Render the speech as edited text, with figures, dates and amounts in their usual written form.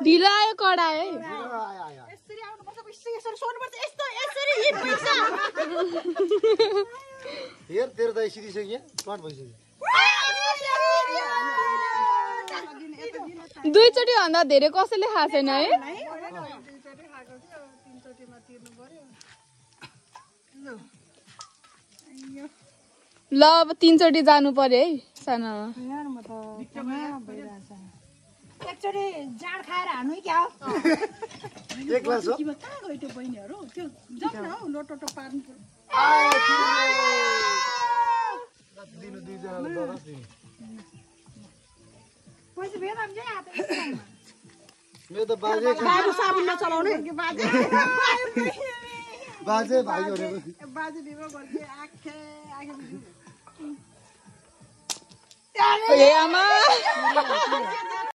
ढिलो आयो कडा है यसरी आउनुपर्छ यसरी सोर्नुपर्छ यस्तो यसरी यी पैसा हेर तेरो दाइ सिधिसक्यो स्मार्ट भइसक्यो दुईचोटि भन्दा धेरै कसैले खाएको छैन है ल अब 3 चोटि जानु पर्यो है सानामा एकचोटि जाँड खाएर हानु क्या हो एक ग्लास हो कहाँ गयो त्यो बहिनीहरू त्यो जाउँ न हौ लोटोटो पार्नु दिनु दुई जनाले दरस दिनु पैसा भेट्दा पनि मेरो त बाजे बाबु साबुन नचलाउने बाजे भाइ गरेको बाजे बिमा गर्थे आखे आखे ए आमा